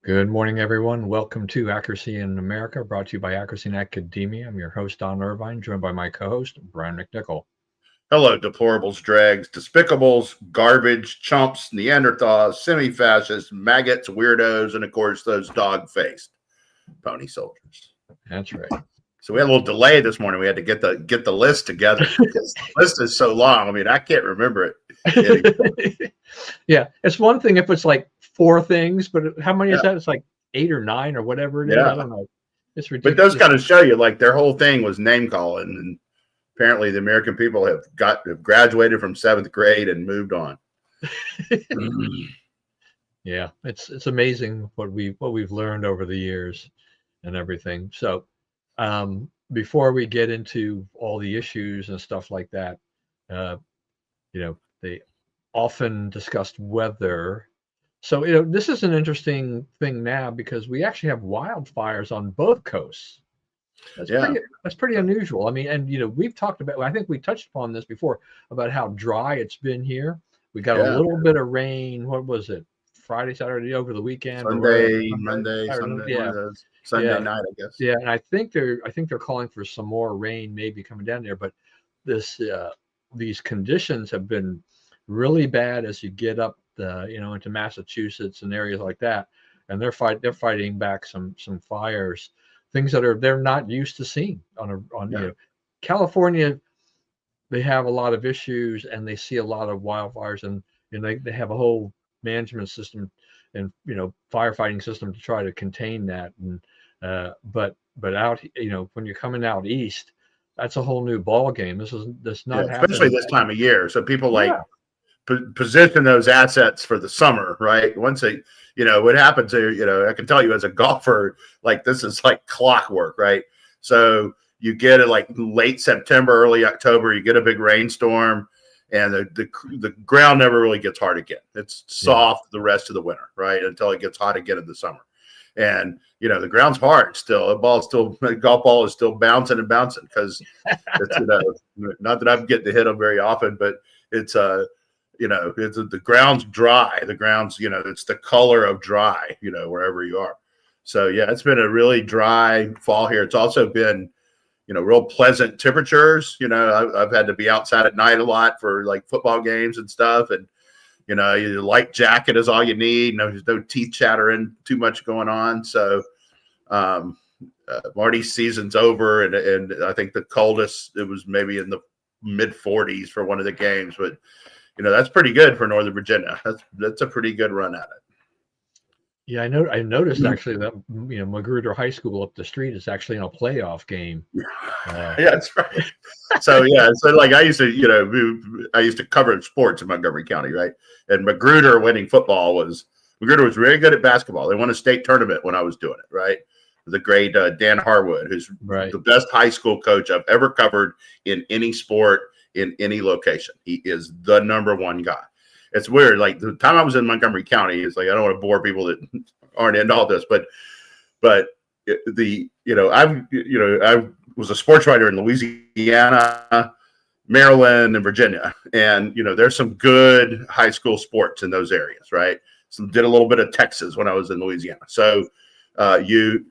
Good morning, everyone. Welcome to Accuracy in America, brought to you by Accuracy in Academia. I'm your host, Don Irvine, joined by my co-host, Brian McNichol. Hello, deplorables, dregs, despicables, garbage, chumps, Neanderthals, semi-fascists, maggots, weirdos, and of course those dog-faced pony soldiers. That's right. So we had a little delay this morning. We had to get the list together because the list is so long. I mean, I can't remember it. Yeah, it's one thing if it's like four things, but how many is Yeah. that? It's like 8 or 9 or whatever it is. Yeah. I don't know. It's But ridiculous. those kind of show you like their whole thing was name calling, and apparently the American people have graduated from 7th grade and moved on. Yeah, it's amazing what we've learned over the years and everything. So before we get into all the issues and stuff like that, they often discussed weather. So this is an interesting thing now because we actually have wildfires on both coasts. That's pretty unusual. I mean, and we've talked about, I think we touched upon this before about how dry it's been here. We got a little bit of rain. What was it? Friday, Saturday, over the weekend, Monday, Sunday, yeah, one of those. Sunday night, I guess. Yeah, and I think they're calling for some more rain maybe coming down there, but these conditions have been really bad as you get up into Massachusetts and areas like that, and they're fighting back some fires, things that they're not used to seeing California. They have a lot of issues and they see a lot of wildfires, and they have a whole management system and firefighting system to try to contain that. And but out when you're coming out east, that's a whole new ball game. This not happening, especially this time of year. So people position those assets for the summer, right? Once they, what happens there, I can tell you as a golfer, like this is like clockwork, right? So you get it like late September, early October, you get a big rainstorm, and the ground never really gets hard again. It's soft the rest of the winter, right? Until it gets hot again in the summer. And the ground's hard still. The golf ball is still bouncing and bouncing because it's not that I'm getting to hit them very often, but it's the ground's dry. The ground's it's the color of dry wherever you are. So yeah, it's been a really dry fall here. It's also been real pleasant temperatures. I've had to be outside at night a lot for like football games and stuff. And, your light jacket is all you need. There's no teeth chattering too much going on. So Marty's season's over. And I think the coldest, it was maybe in the mid 40s for one of the games. But, that's pretty good for Northern Virginia. That's a pretty good run at it. Yeah, I noticed actually that Magruder High School up the street is actually in a playoff game. Yeah, that's right. So like I used to cover sports in Montgomery County, right? And Magruder winning football Magruder was very good at basketball. They won a state tournament when I was doing it, right? The great Dan Harwood, who's the best high school coach I've ever covered in any sport in any location. He is the number one guy. It's weird. Like the time I was in Montgomery County, it's like I don't want to bore people that aren't into all this, but I was a sports writer in Louisiana, Maryland, and Virginia, and there's some good high school sports in those areas, right? So did a little bit of Texas when I was in Louisiana. So you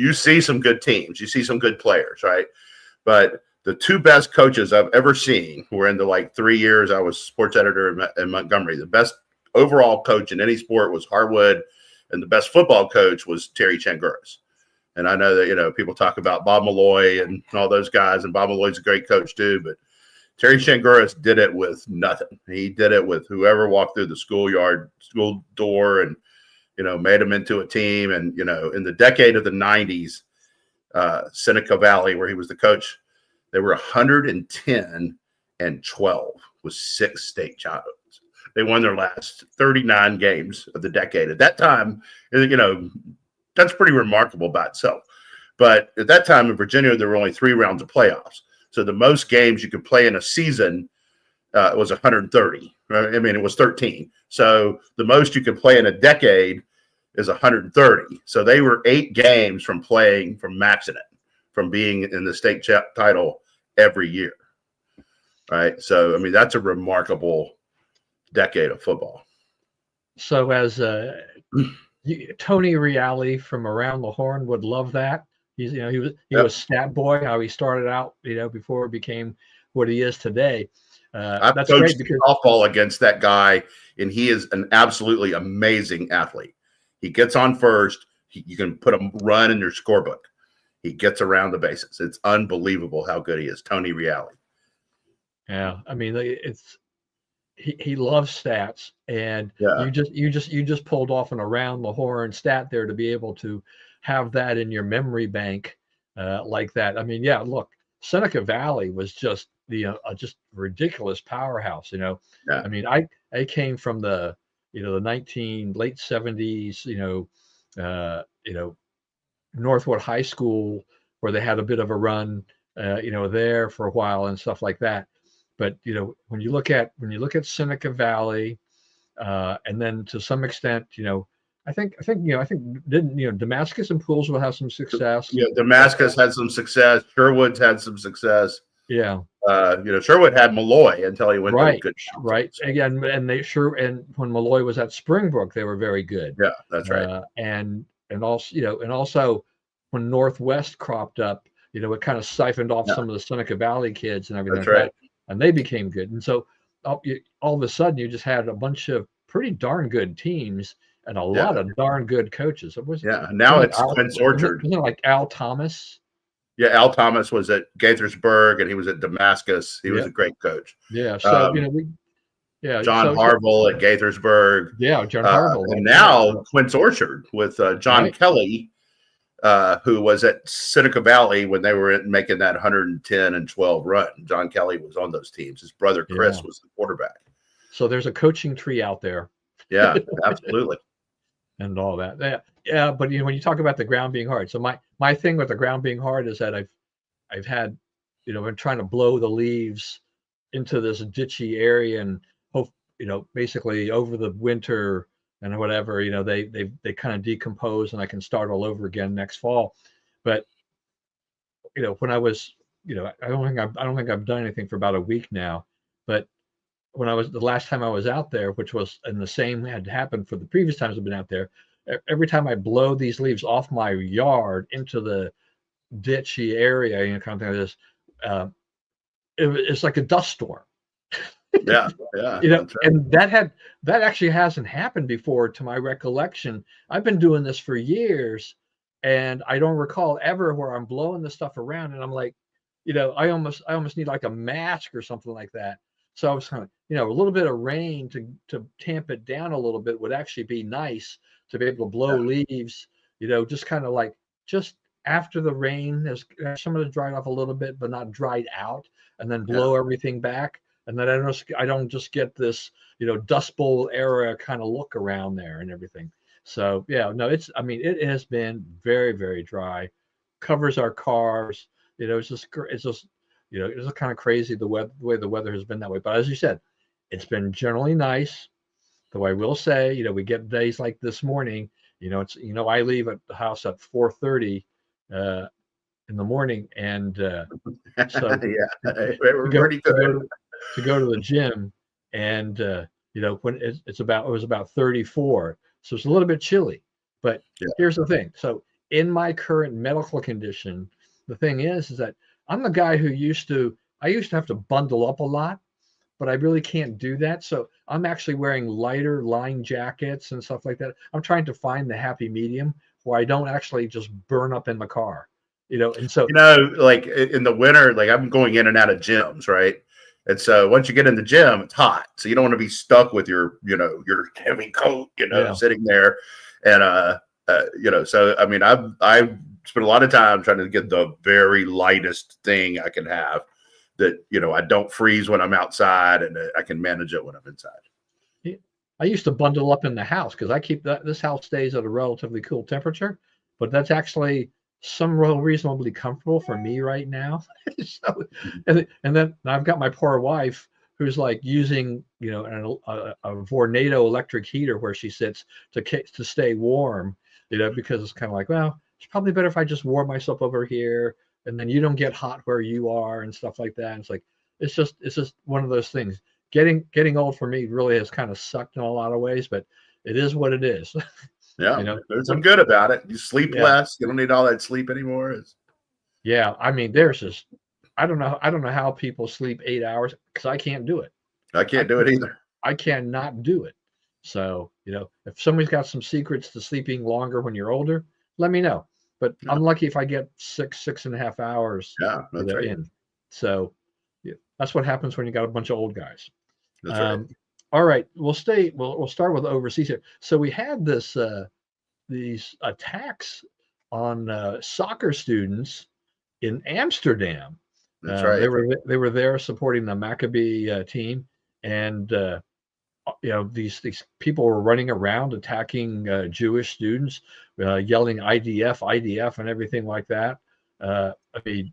see some good teams, you see some good players, right? But the two best coaches I've ever seen were in the 3 years I was sports editor in Montgomery. The best overall coach in any sport was Harwood, and the best football coach was Terry Changuras. And I know that, people talk about Bob Malloy and all those guys, and Bob Malloy's a great coach too, but Terry Changuras did it with nothing. He did it with whoever walked through the school door and, made them into a team. And, in the decade of the 90s, Seneca Valley, where he was the coach, they were 110 and 12 with 6 state champions. They won their last 39 games of the decade. At that time, that's pretty remarkable by itself. But at that time in Virginia, there were only 3 rounds of playoffs. So the most games you could play in a season was 130. Right? I mean, it was 13. So the most you could play in a decade is 130. So they were 8 games from maxing it, from being in the state title every year, right? So, I mean, that's a remarkable decade of football. So as Tony Reale from Around the Horn would love that. He's, he was Stat Boy, how he started out, before it became what he is today. I've That's coached great because softball against that guy, and he is an absolutely amazing athlete. He gets on first. You can put a run in your scorebook. He gets around the bases. It's unbelievable how good he is, Tony Reale. yeah, I mean, he loves stats, and Yeah. you just pulled off an Around the Horn stat there to be able to have that in your memory bank like that. I mean, yeah, look, Seneca Valley was just just ridiculous powerhouse. Yeah. I mean, I came from the the late 70s, Northwood High School, where they had a bit of a run, there for a while and stuff like that. But when you look at Seneca Valley, and then to some extent, I think didn't Damascus and Pools will have some success. Yeah, Damascus had some success. Sherwood's had some success. Yeah. Sherwood had Malloy until he went to good. Right. Again, and when Malloy was at Springbrook, they were very good. Yeah, that's right. And also when Northwest cropped up, it kind of siphoned off some of the Seneca Valley kids and everything That's like right. that, and they became good. And so all of a sudden, you just had a bunch of pretty darn good teams and a lot of darn good coaches. Now it's Quince Orchard. Wasn't it like Al Thomas? Yeah, Al Thomas was at Gaithersburg and he was at Damascus. He was a great coach. Yeah. So John Harville at Gaithersburg. Yeah, John Harville. And now Quince Orchard with John Kelly, who was at Seneca Valley when they were making that 110-12 run. John Kelly was on those teams. His brother Chris was the quarterback. So there's a coaching tree out there. Yeah, absolutely. And all that. Yeah, but when you talk about the ground being hard, so my thing with the ground being hard is that I've had, been trying to blow the leaves into this ditchy area and hope, basically over the winter and whatever, they kind of decompose and I can start all over again next fall. But when I was, I don't think I've done anything for about a week now, but when the last time I was out there, which was, and the same had happened for the previous times I've been out there, every time I blow these leaves off my yard into the ditchy area, kind of thing like this, it's like a dust storm. Yeah. And that actually hasn't happened before to my recollection. I've been doing this for years and I don't recall ever where I'm blowing the stuff around and I'm like, I almost need like a mask or something like that. So I was kind of, a little bit of rain to tamp it down a little bit would actually be nice to be able to blow leaves, just kind of like just after the rain, as some of it dried off a little bit, but not dried out, and then blow everything back. And then I don't just get this, Dust Bowl era kind of look around there and everything. So it has been very, very dry, covers our cars, it's just it's kind of crazy the way the weather has been that way. But as you said, it's been generally nice. Though I will say, we get days like this morning. I leave at the house at 4:30 in the morning, and so to go to the gym, and when it was about 34, so it's a little bit chilly. But here's the thing: so in my current medical condition, the thing is that I'm the guy who I used to have to bundle up a lot, but I really can't do that. So I'm actually wearing lighter line jackets and stuff like that. I'm trying to find the happy medium where I don't actually just burn up in the car, and so, like in the winter, like I'm going in and out of gyms, right? And so once you get in the gym, it's hot. So you don't want to be stuck with your heavy coat, sitting there. And, so, I mean, I've spent a lot of time trying to get the very lightest thing I can have that, I don't freeze when I'm outside and I can manage it when I'm inside. I used to bundle up in the house because I keep this house stays at a relatively cool temperature, but that's actually reasonably comfortable for me right now. So, and then I've got my poor wife who's like using, a Vornado electric heater where she sits to stay warm, because it's kind of like, well, it's probably better if I just warm myself over here and then you don't get hot where you are and stuff like that. And it's like, it's just one of those things. Getting old for me really has kind of sucked in a lot of ways, but it is what it is. Yeah, You know, there's some good about it. You sleep yeah, less. You don't need all that sleep anymore. yeah. I mean, there's just I don't know how people sleep 8 hours because I can't do it. I I can't do it either. I cannot do it. So, if somebody's got some secrets to sleeping longer when you're older, let me know. But Yeah, I'm lucky if I get 6.5 hours, yeah, that's right. in. So, yeah, that's what happens when you got a bunch of old guys. That's right. Um, all right, we'll start with overseas here. So we had these attacks on soccer students in Amsterdam. That's right. They were there supporting the Maccabi team, and these people were running around attacking Jewish students, yelling IDF, IDF, and everything like that. I mean,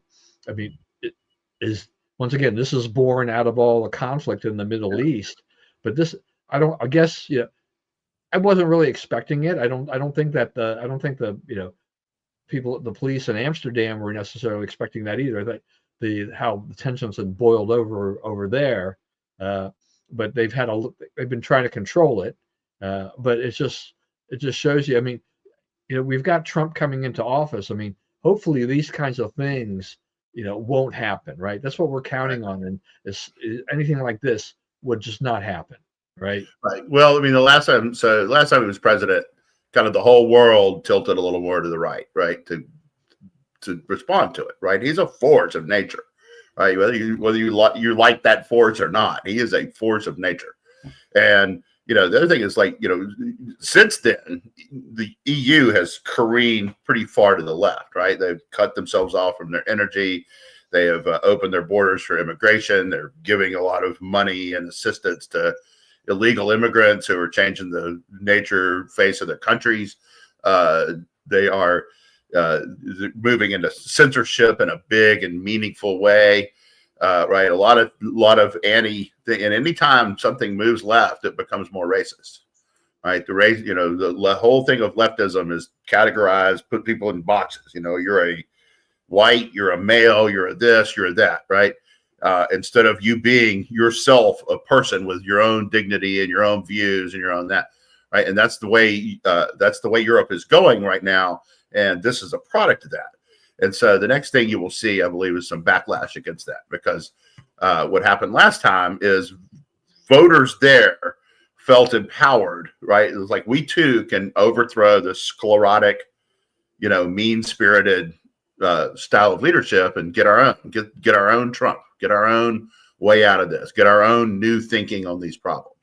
it is once again this is born out of all the conflict in the Middle East, but this I guess I wasn't really expecting it. I don't think the the police in Amsterdam were necessarily expecting that either. That how the tensions had boiled over there, uh, but they've been trying to control it. But it just shows you. I mean, we've got Trump coming into office. I mean, hopefully these kinds of things won't happen, right? That's what we're Right. counting on, and anything like this would just not happen, right? Right. Well, I mean, last time he was president, kind of the whole world tilted a little more to the right, to respond to it, right? He's a force of nature, right? Whether you like that force or not, he is a force of nature. And the other thing is since then, the EU has careened pretty far to the left, right? They've cut themselves off from their energy. They have opened their borders for immigration. They're giving a lot of money and assistance to illegal immigrants who are changing the face of their countries. They are moving into censorship in a big and meaningful way. Right, a lot of and anytime something moves left, it becomes more racist. Right, the whole thing of leftism is put people in boxes. You're a white, you're a male, you're a this, you're a that. Right, instead of you being yourself, a person with your own dignity and your own views and your own that. Right, and that's the way Europe is going right now, and this is a product of that. And so the next thing you will see, I believe, is some backlash against that, because what happened last time is voters there felt empowered, right? It was like, we too can overthrow the sclerotic, mean-spirited style of leadership and get our own Trump, get our own way out of this, get our own new thinking on these problems.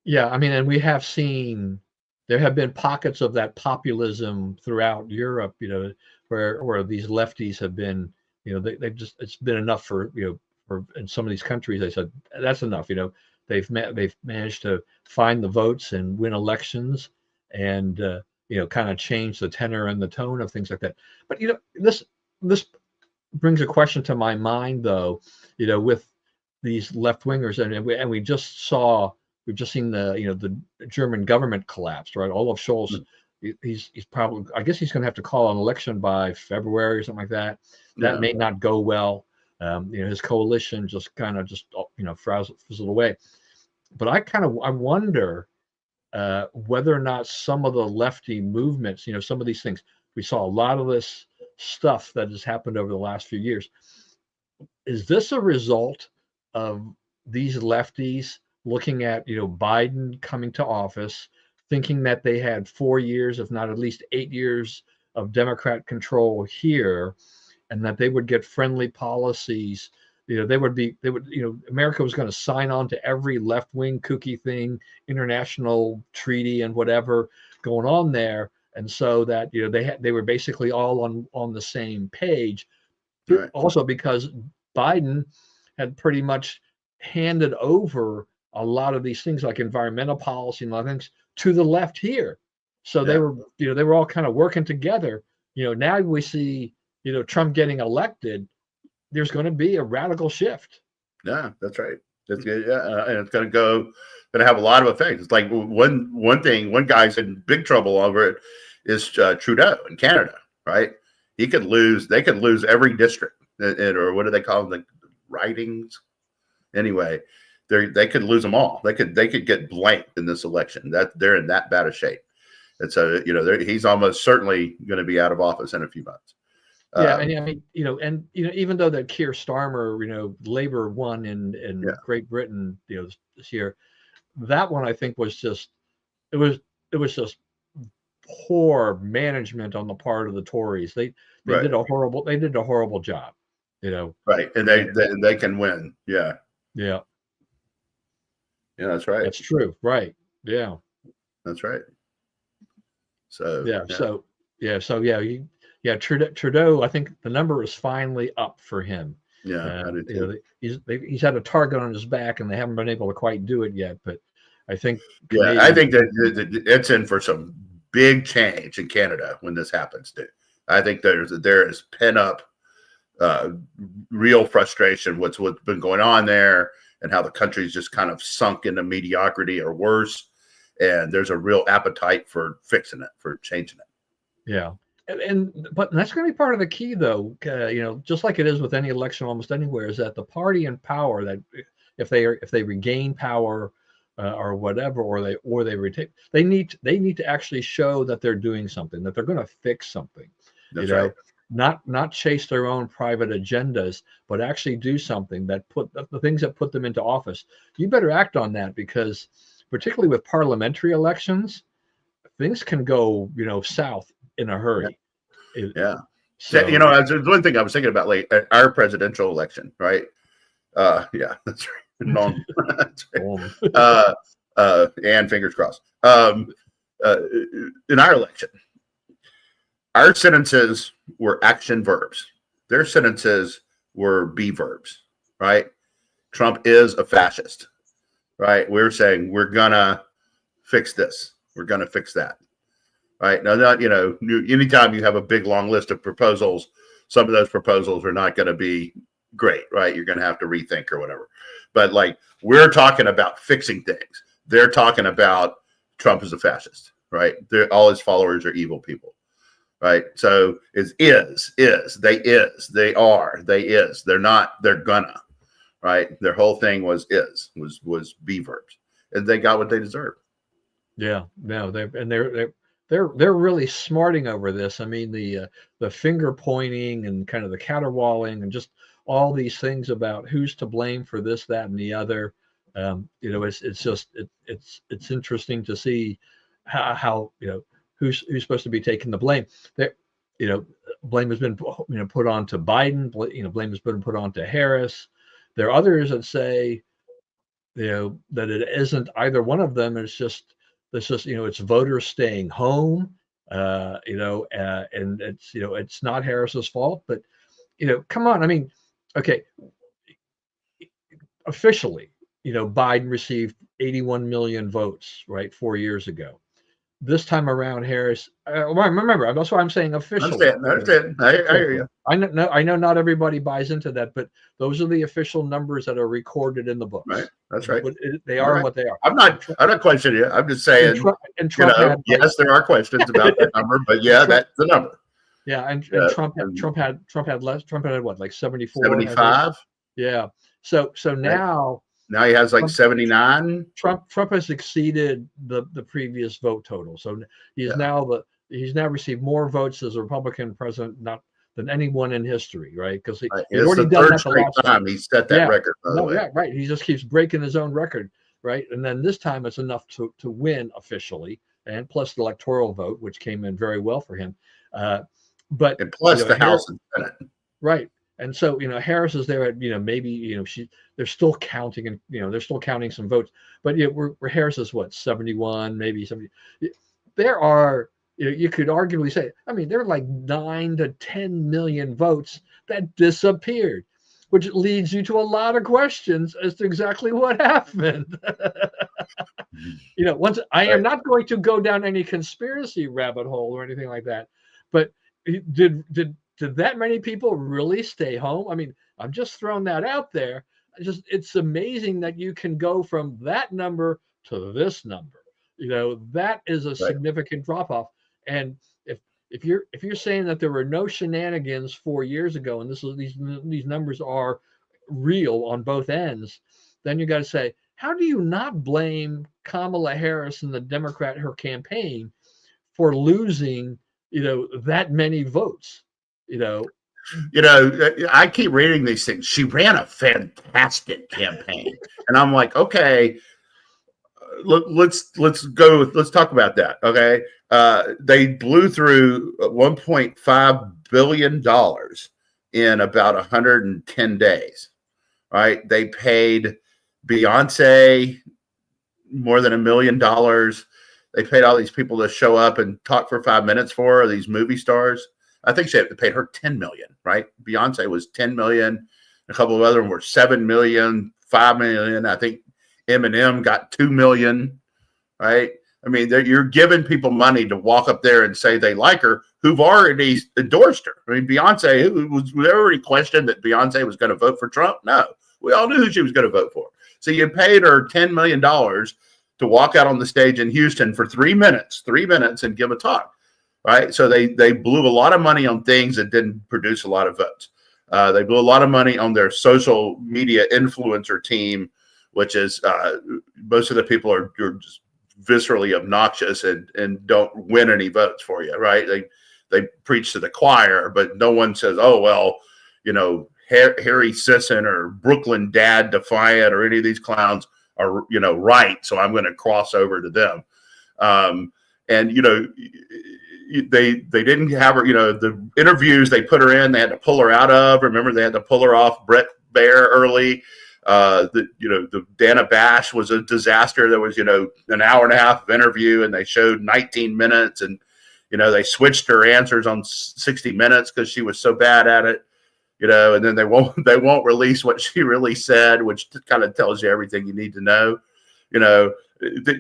Yeah, I mean, and we have seen there have been pockets of that populism throughout Europe, where these lefties have been, they've just it's been enough for in some of these countries. They said that's enough. They've managed to find the votes and win elections, and kind of change the tenor and the tone of things like that. But this brings a question to my mind, though, with these left wingers, and we just saw. We've just seen the German government collapsed, right? Olaf Scholz, he's probably, I guess he's going to have to call an election by February or something like that. That may not go well. His coalition just fizzled away. But I wonder whether or not some of the lefty movements, some of these things, we saw a lot of this stuff that has happened over the last few years. Is this a result of these lefties looking at Biden coming to office, thinking that they had 4 years, if not at least 8 years, of Democrat control here, and that they would get friendly policies? America was going to sign on to every left-wing kooky thing, international treaty and whatever going on there, and so that they were basically all on the same page. Right. Also, because Biden had pretty much handed over a lot of these things like environmental policy and a lot of things to the left here. So they were all kind of working together. Now we see, Trump getting elected, there's going to be a radical shift. Yeah, that's right. That's good. Yeah, and it's going to have a lot of effects. It's like one guy's in big trouble over it is Trudeau in Canada, right? They could lose every district, or what do they call them, the ridings? Anyway, they could lose them all. They could get blanked in this election. That they're in that bad of shape. It's he's almost certainly going to be out of office in a few months. Yeah, and I mean, even though that Keir Starmer, Labour won in Great Britain, this year, that one I think was just it was just poor management on the part of the Tories. They did a horrible job, Right, and they can win. Yeah. Yeah. Yeah, that's right. That's true. Right. Yeah. That's right. So Trudeau. I think the number is finally up for him. Yeah, I do too. He's had a target on his back, and they haven't been able to quite do it yet. But I think I think that it's in for some big change in Canada when this happens, dude. I think there is pent up real frustration what's been going on there, and how the country's just kind of sunk into mediocrity or worse. And there's a real appetite for fixing it, for changing it. Yeah. But that's going to be part of the key, though. Just like it is with any election almost anywhere, is that the party in power, that if they regain power or whatever, or they retain, they need to actually show that they're doing something, that they're going to fix something. That's right. Not chase their own private agendas, but actually do something that put the things that put them into office. You better act on that, because particularly with parliamentary elections, things can go south in a hurry. Yeah. So, there's one thing I was thinking about, like our presidential election, right? Yeah, that's right. That's right. And fingers crossed. In our election, our sentences were action verbs. Their sentences were be verbs, right? Trump is a fascist, right? We're saying we're gonna fix this. We're gonna fix that. Right. Now, not, anytime you have a big, long list of proposals, some of those proposals are not going to be great. Right. You're going to have to rethink or whatever. But like, we're talking about fixing things. They're talking about Trump is a fascist. Right. All his followers are evil people. Right. So they are, they're not, they're gonna. Right. Their whole thing was be verbs, and they got what they deserved. Yeah. No, they're really smarting over this. I mean, the finger pointing and kind of the caterwauling and just all these things about who's to blame for this, that, and the other. It's interesting to see how who's supposed to be taking the blame. Blame has been put on to Biden. Blame has been put on to Harris. There are others that say that it isn't either one of them. It's just it's voters staying home, and it's not Harris's fault. But come on, I mean, okay, officially, Biden received 81 million votes, right, 4 years ago. This time around, Harris. Remember, that's why I'm saying officially. I hear you. I know not everybody buys into that, but those are the official numbers that are recorded in the books. Right. That's right. They are what they are. I'm not questioning you. I'm just saying. Trump yes, there are questions about that number, but that's the number. Yeah, and Trump had less. Trump had what, like 74, 75. Yeah. So now. Now he has like 79. Trump has exceeded the previous vote total. So he's now received more votes as a Republican president than anyone in history, right? Because he's already done that the last time. He set that record. By the way. Yeah, right. He just keeps breaking his own record, right? And then this time it's enough to win officially, and plus the electoral vote, which came in very well for him. But and plus the House and Senate, right? And so, Harris is there at, maybe, they're still counting, and, they're still counting some votes, but where Harris is what, 71, maybe 70. There are, you could arguably say, I mean, there are like 9 to 10 million votes that disappeared, which leads you to a lot of questions as to exactly what happened. I am not going to go down any conspiracy rabbit hole or anything like that, but did that many people really stay home? I mean, I'm just throwing that out there. It's amazing that you can go from that number to this number. That is a significant drop off. And if you're saying that there were no shenanigans 4 years ago, and these numbers are real on both ends, then you got to say, how do you not blame Kamala Harris and the Democrat, her campaign, for losing, that many votes, I keep reading these things. She ran a fantastic campaign, and I'm like, okay, let's talk about that. Okay, they blew through $1.5 billion in about 110 days. Right? They paid Beyonce more than $1 million. They paid all these people to show up and talk for 5 minutes for her, these movie stars. I think they paid her $10 million, right? Beyonce was $10 million. A couple of other were $7 million, $5 million. I think Eminem got $2 million, right? I mean, you're giving people money to walk up there and say they like her, who've already endorsed her. I mean, Beyonce, was already questioned that Beyonce was going to vote for Trump? No, we all knew who she was going to vote for. So you paid her $10 million to walk out on the stage in Houston for 3 minutes and give a talk. Right. So they blew a lot of money on things that didn't produce a lot of votes. They blew a lot of money on their social media influencer team, which is most of the people are just viscerally obnoxious and don't win any votes for you. Right. They preach to the choir, but no one says, oh, well, Harry Sisson or Brooklyn Dad Defiant or any of these clowns are, right. So I'm going to cross over to them. They didn't have her, the interviews they put her in, they had to pull her out of. Remember, they had to pull her off Brett Baer early. The Dana Bash was a disaster. There was, an hour and a half of interview and they showed 19 minutes and, they switched her answers on 60 Minutes because she was so bad at it, and then they won't release what she really said, which kind of tells you everything you need to know. They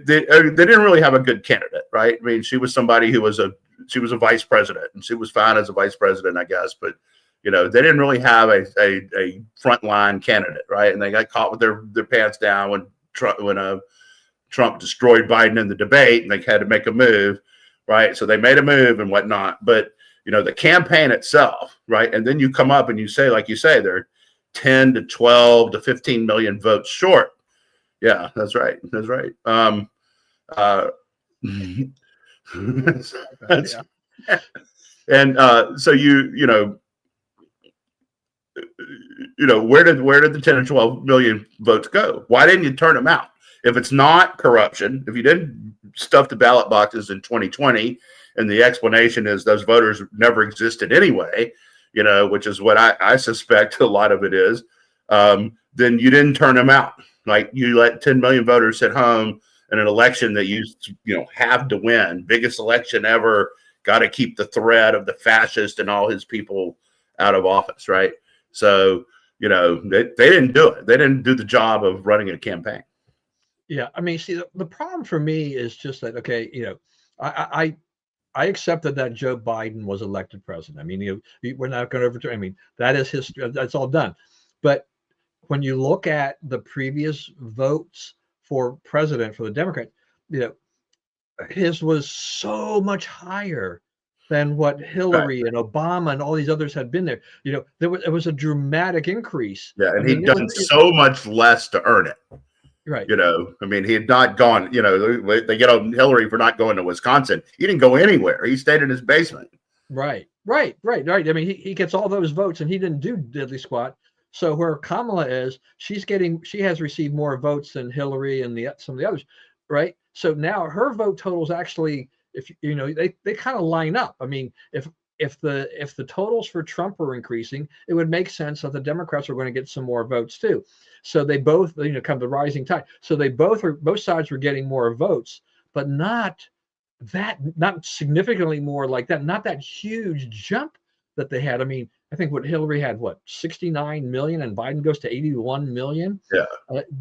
didn't really have a good candidate, right? I mean, she was somebody who was a vice president, and she was fine as a vice president, I guess. But they didn't really have a frontline candidate, right? And they got caught with their pants down when Trump destroyed Biden in the debate, and they had to make a move, right? So they made a move and whatnot. But the campaign itself, right? And then you come up and you say, like you say, they're 10 to 12 to 15 million votes short. Yeah, that's right. That's right. So where did the 10 or 12 million votes go? Why didn't you turn them out? If it's not corruption, if you didn't stuff the ballot boxes in 2020, and the explanation is those voters never existed anyway, which is what I suspect a lot of it is, then you didn't turn them out. Like, you let 10 million voters sit home in an election that you have to win. Biggest election ever. Got to keep the threat of the fascist and all his people out of office, right? So, they didn't do it. They didn't do the job of running a campaign. Yeah. I mean, see, the problem for me is just that, okay, I accepted that Joe Biden was elected president. I mean, we're not going to overturn. I mean, that is history. That's all done. But when you look at the previous votes for president for the Democrats, his was so much higher than what Hillary and Obama and all these others had been there. It was a dramatic increase. Yeah, and he'd done so much less to earn it. Right. I mean, he had not gone, they get on Hillary for not going to Wisconsin. He didn't go anywhere. He stayed in his basement. Right. I mean, he gets all those votes and he didn't do diddly squat. So where Kamala is, she has received more votes than Hillary and some of the others, right? So now her vote totals actually, if they kind of line up. I mean, if the totals for Trump were increasing, it would make sense that the Democrats are going to get some more votes too. So they both, come the rising tide. So both sides were getting more votes, but not significantly more like that, not that huge jump that they had. I mean, I think Hillary had 69 million and Biden goes to 81 million. Yeah.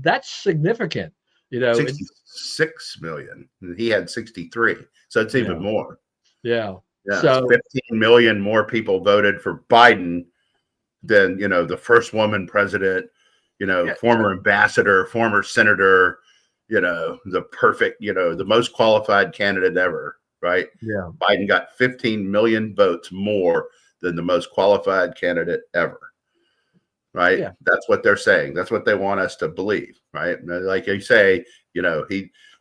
That's significant. 66 million. He had 63. So it's even more. Yeah. Yeah. So 15 million more people voted for Biden than, the first woman president, former ambassador, former senator, the perfect, the most qualified candidate ever. Right. Yeah. Biden got 15 million votes more than the most qualified candidate ever. Right. Yeah. That's what they're saying. That's what they want us to believe. Right. Like you say,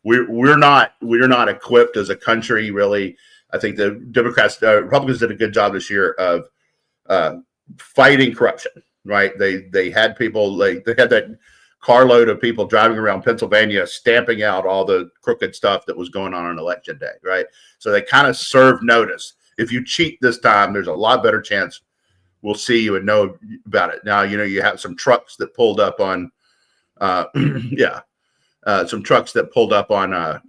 we're not equipped as a country, really. I think the Republicans did a good job this year of fighting corruption. Right? They had people they had that carload of people driving around Pennsylvania stamping out all the crooked stuff that was going on election day. Right? So they kind of served notice. If you cheat this time, there's a lot better chance we'll see you and know about it. Now, you have some trucks that pulled up on, some trucks that pulled up on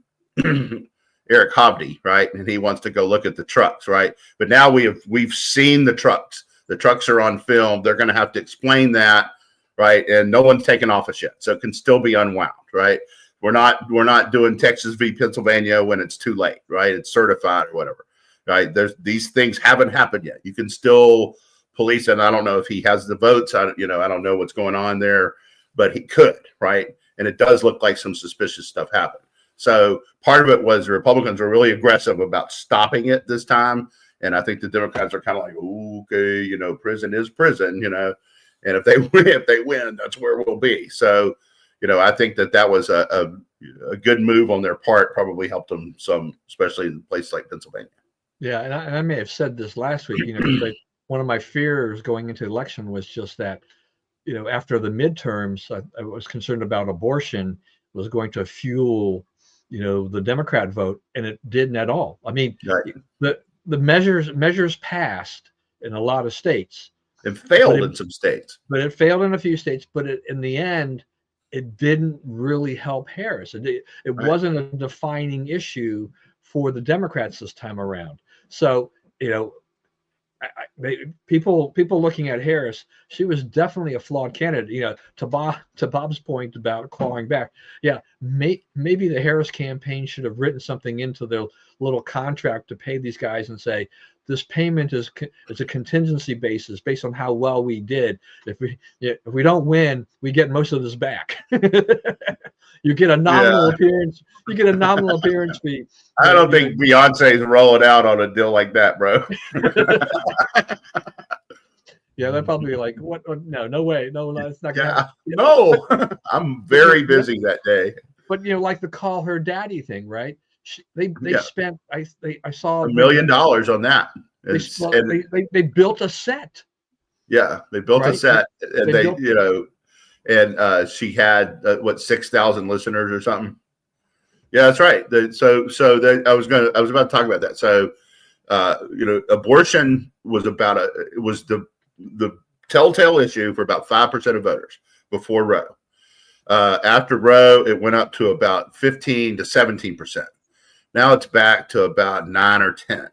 Eric Hobby, right? And he wants to go look at the trucks, right? But now we've seen the trucks. The trucks are on film. They're going to have to explain that, right? And no one's taken office yet, so it can still be unwound, right? We're not doing Texas v. Pennsylvania when it's too late, right? It's certified or whatever, right? These things haven't happened yet. You can still police, and I don't know if he has the votes. I don't know what's going on there, but he could, right? And it does look like some suspicious stuff happened. So part of it was the Republicans were really aggressive about stopping it this time, and I think the Democrats are kind of like, okay, prison is prison, and if they win, that's where we'll be. So, I think that was a good move on their part. Probably helped them some, especially in places like Pennsylvania. Yeah, and I may have said this last week. One of my fears going into the election was just that, after the midterms, I was concerned about abortion was going to fuel, the Democrat vote, and it didn't at all. I mean, right. the measures passed in a lot of states. It failed in some states. But it failed in a few states. But in the end, it didn't really help Harris. It Right. wasn't a defining issue for the Democrats this time around. So, people looking at Harris, she was definitely a flawed candidate. To Bob's point about clawing back, maybe the Harris campaign should have written something into their little contract to pay these guys and say this payment is a contingency basis based on how well we did. If we don't win, we get most of this back. You get a nominal appearance. You get a nominal appearance fee. I don't think Beyonce's rolling out on a deal like that, bro. Yeah, they're probably like, what? No way. No, it's not gonna happen. No, I'm very busy that day. But like the call her daddy thing, right? They spent. I saw $1 million on that. They built a set. Yeah, they built a set, and and she had 6,000 listeners or something. Yeah, that's right. I was about to talk about that. So, abortion was the telltale issue for about 5% of voters before Roe. After Roe, it went up to about 15 to 17%. Now it's back to about 9 or 10.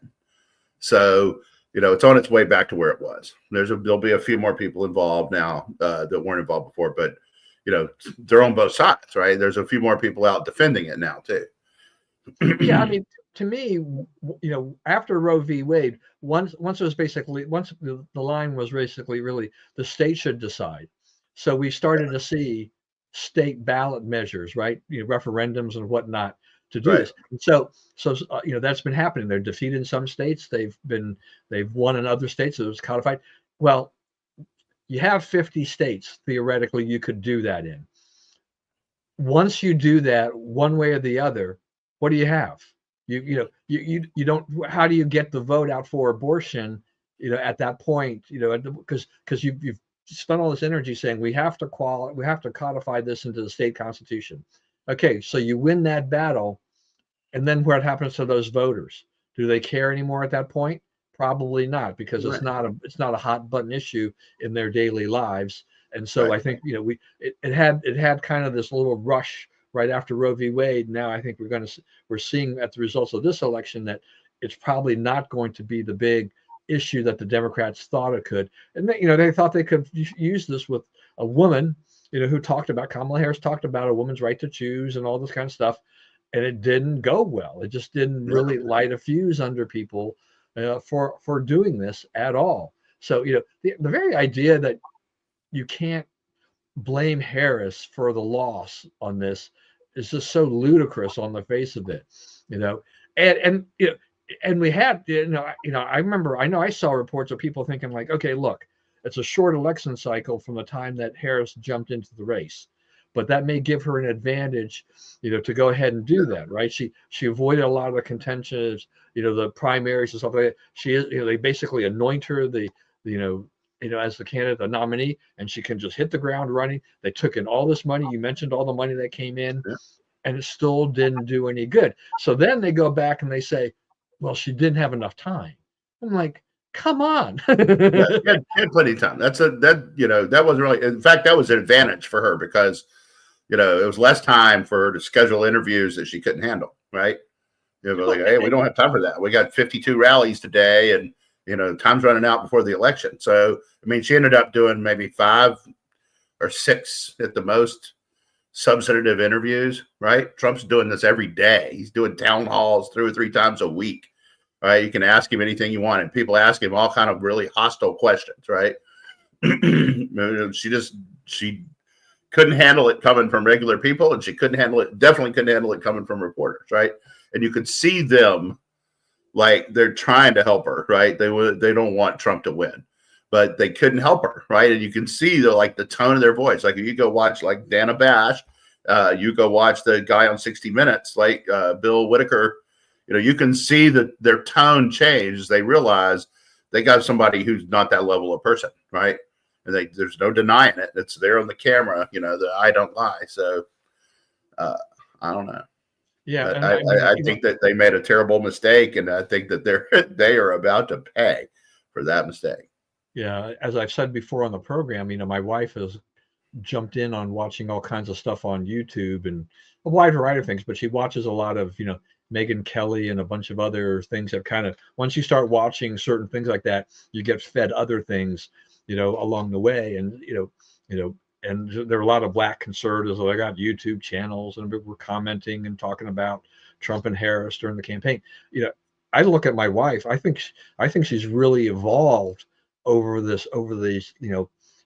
So, it's on its way back to where it was. There'll be a few more people involved now that weren't involved before, but they're on both sides, right? There's a few more people out defending it now too. Yeah, I mean, to me, after Roe v. Wade, once the line was basically really the state should decide. So we started to see state ballot measures, right? Referendums and whatnot to do this. And so that's been happening. They're defeated in some states. They've won in other states. It was codified. Well, you have 50 states theoretically you could do that in. Once you do that one way or the other, what do you have? You don't. How do you get the vote out for abortion? At that point, because you've spent all this energy saying we have to codify this into the state constitution. Okay, so you win that battle, and then what happens to those voters? Do they care anymore at that point? Probably not, because it's not a hot button issue in their daily lives. And so I think it had kind of this little rush right after Roe v. Wade. Now I think we're seeing at the results of this election that it's probably not going to be the big issue that the Democrats thought it could. And they thought they could use this with a woman, who Kamala Harris talked about a woman's right to choose and all this kind of stuff, and it didn't go well. It just didn't really light a fuse under people for doing this at all. So the very idea that you can't blame Harris for the loss on this is just so ludicrous on the face of it, and we had, I saw reports of people thinking like, okay, look, it's a short election cycle from the time that Harris jumped into the race. but that may give her an advantage, to go ahead and do that, right? She avoided a lot of the contentious, the primaries and stuff like that. She is, they basically anoint her you know, as the candidate, the nominee, and she can just hit the ground running. They took in all this money. You mentioned all the money that came in, Yeah. and it still didn't do any good. So then they go back and they say, well, she didn't have enough time. I'm like, come on. Yeah, had plenty of time. That wasn't really. In fact, that was an advantage for her because it was less time for her to schedule interviews that she couldn't handle. Right? Like, hey, we don't have time for that. We got 52 rallies today, and time's running out before the election. So I mean, she ended up doing maybe 5 or 6 at the most substantive interviews. Right? Trump's doing this every day. He's doing town halls 2 or 3 times a week. Right, you can ask him anything you want, and people ask him all kind of really hostile questions. Right, she couldn't handle it coming from regular people, and she definitely couldn't handle it coming from reporters. Right, and you could see them like they're trying to help her. Right, they don't want Trump to win, but they couldn't help her. Right, and you can see the tone of their voice. Like if you go watch like Dana Bash, you go watch the guy on 60 Minutes, like Bill Whitaker. You can see that their tone changed. They realize they got somebody who's not that level of person, right? And there's no denying it. It's there on the camera, that I don't lie. So I don't know. Yeah, but I think that they made a terrible mistake, and I think that they are about to pay for that mistake. Yeah, as I've said before on the program, my wife has jumped in on watching all kinds of stuff on YouTube and a wide variety of things, but she watches a lot of, Megyn Kelly and a bunch of other things that kind of, once you start watching certain things like that, you get fed other things, along the way. And, and there are a lot of black conservatives that got YouTube channels and were commenting and talking about Trump and Harris during the campaign. I look at my wife, I think she's really evolved over these,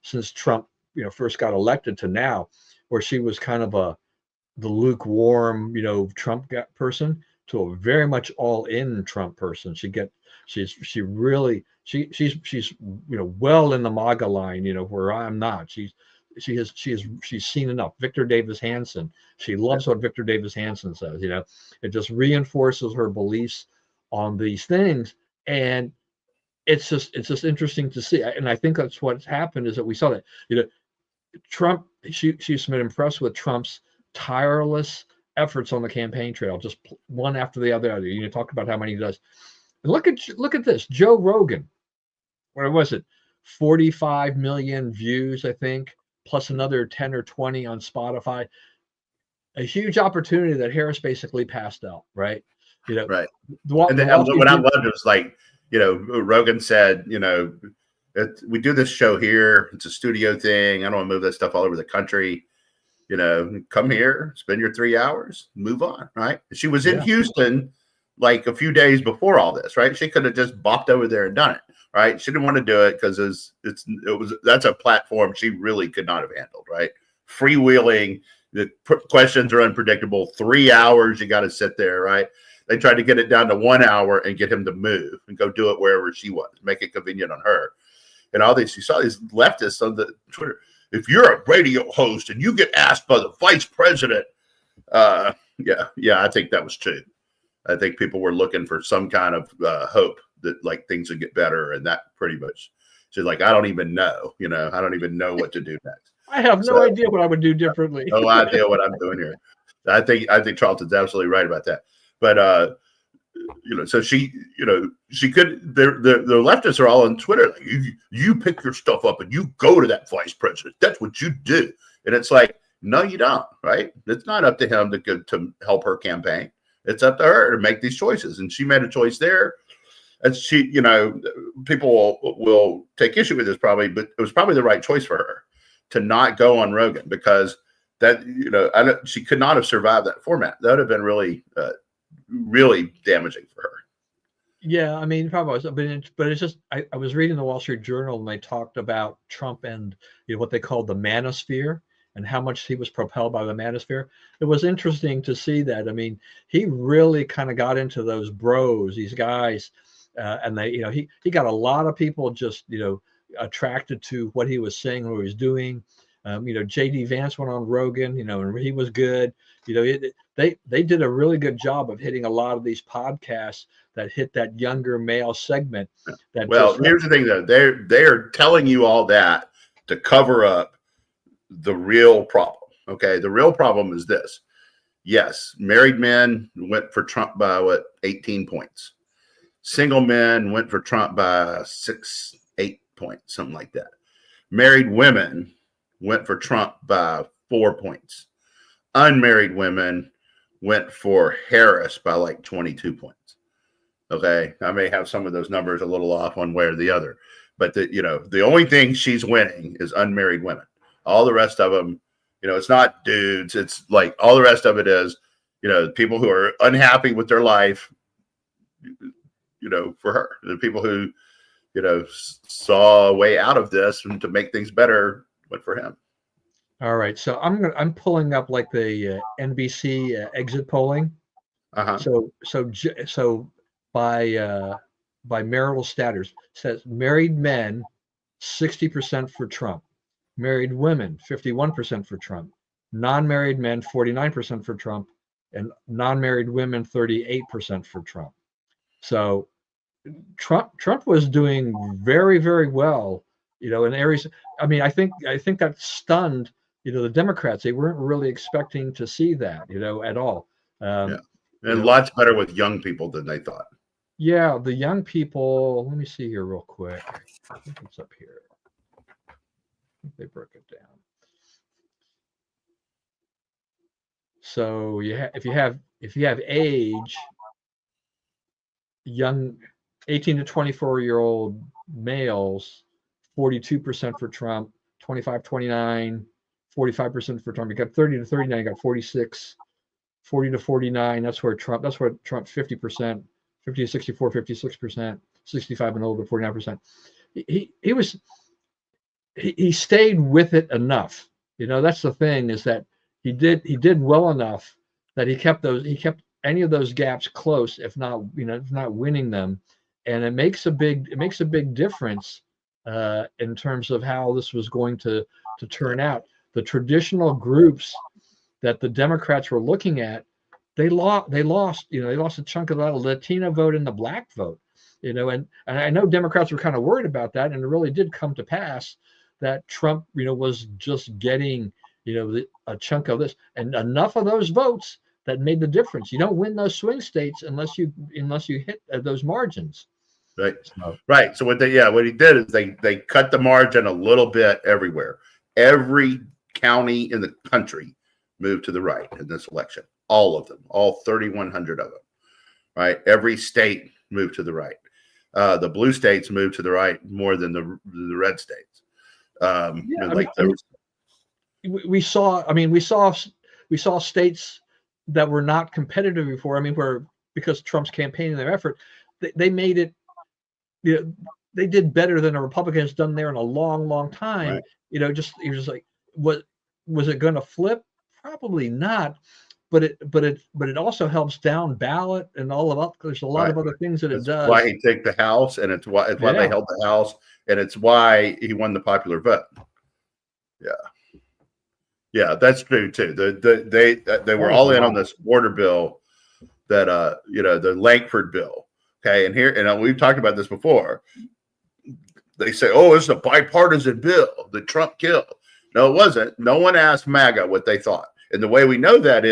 since Trump, first got elected to now, where she was kind of the lukewarm, Trump person to a very much all in Trump person. She's well in the MAGA line, where I'm not. She's seen enough. Victor Davis Hanson. She loves what Victor Davis Hanson says. It just reinforces her beliefs on these things, and it's just interesting to see. And I think that's what's happened is that we saw that Trump. She's been impressed with Trump's tireless efforts on the campaign trail, just one after the other. Talk about how many he does. And look at this, Joe Rogan. Where was it? 45 million views, I think, plus another 10 or 20 on Spotify. A huge opportunity that Harris basically passed out, right? Right. And what I loved was like, Rogan said, we do this show here. It's a studio thing. I don't want to move that stuff all over the country. Come here, spend your 3 hours, move on. Right. She was in Houston like a few days before all this. Right. She could have just bopped over there and done it. Right. She didn't want to do it because that's a platform she really could not have handled. Right. Freewheeling. The questions are unpredictable. 3 hours. You got to sit there. Right. They tried to get it down to 1 hour and get him to move and go do it wherever she was, make it convenient on her. And all these, you saw these leftists on the Twitter. If you're a radio host and you get asked by the vice president, I think that was true. I think people were looking for some kind of hope that like things would get better, and that pretty much. She's like, I don't even know, I don't even know what to do next. I have no idea what I would do differently. No idea what I'm doing here. I think Charlton's absolutely right about that. But so she could. The leftists are all on Twitter. Like, you pick your stuff up and you go to that vice president. That's what you do. And it's like, no, you don't. Right? It's not up to him to help her campaign. It's up to her to make these choices. And she made a choice there. And she, people will take issue with this probably, but it was probably the right choice for her to not go on Rogan because that she could not have survived that format. That would have been really damaging for her. Yeah, I mean, probably was, but it's just I was reading the Wall Street Journal and they talked about Trump and what they called the manosphere and how much he was propelled by the manosphere. It was interesting to see that. I mean, he really kind of got into those bros, these guys, and they, he got a lot of people just attracted to what he was saying, what he was doing. J.D. Vance went on Rogan, and he was good. They did a really good job of hitting a lot of these podcasts that hit that younger male segment. Here's the thing, though. They're telling you all that to cover up the real problem. Okay, the real problem is this. Yes, married men went for Trump by 18 points. Single men went for Trump by 6, 8 points, something like that. Married women went for Trump by 4 points. Unmarried women went for Harris by like 22 points. Okay, I may have some of those numbers a little off one way or the other, but the only thing she's winning is unmarried women. All the rest of them, it's not dudes. It's like all the rest of it is, people who are unhappy with their life, for her. The people who, saw a way out of this and to make things better went for him. All right. So I'm pulling up like the NBC exit polling. So by marital status says married men 60% for Trump, married women 51% for Trump, non-married men 49% for Trump, and non-married women 38% for Trump. So Trump was doing very, very well, in areas. I mean, I think that stunned the Democrats. They weren't really expecting to see that at all. And lots better with young people than they thought. Yeah, the young people. Let me see here real quick. I think it's up here. I think they broke it down. So if you have age, young 18 to 24-year-old males, 42% for Trump, 25, 29, 45% for Trump. You got 30 to 39, you got 46, 40 to 49. That's where Trump 50%, 50 to 64, 56%, 65 and older, 49%. He stayed with it enough. That's the thing, is that he did well enough that he kept any of those gaps close, if not winning them. And it makes a big difference in terms of how this was going to turn out. The traditional groups that the Democrats were looking at, they lost a chunk of the Latino vote and the black vote, and I know Democrats were kind of worried about that, and it really did come to pass that Trump, was just getting, a chunk of this and enough of those votes that made the difference. You don't win those swing states unless you hit those margins. Right. Right. So what he did is they cut the margin a little bit everywhere. Every county in the country moved to the right in this election. All of them, all 3,100 of them. Right. Every state moved to the right. The blue states moved to the right more than the red states. We saw states that were not competitive before. I mean, because Trump's campaign and their effort, they made it. They did better than a Republican has done there in a long, long time. Right. You're just like, was it going to flip? Probably not. But it also helps down ballot and all of that. There's a lot of other things that it does. Why he took the House, and it's why they held the House, and it's why he won the popular vote. Yeah, that's true too. They were all in on this border bill, that the Lankford bill. Okay, and we've talked about this before. They say, "Oh, it's a bipartisan bill that Trump killed." No, it wasn't. No one asked MAGA what they thought, and the way we know that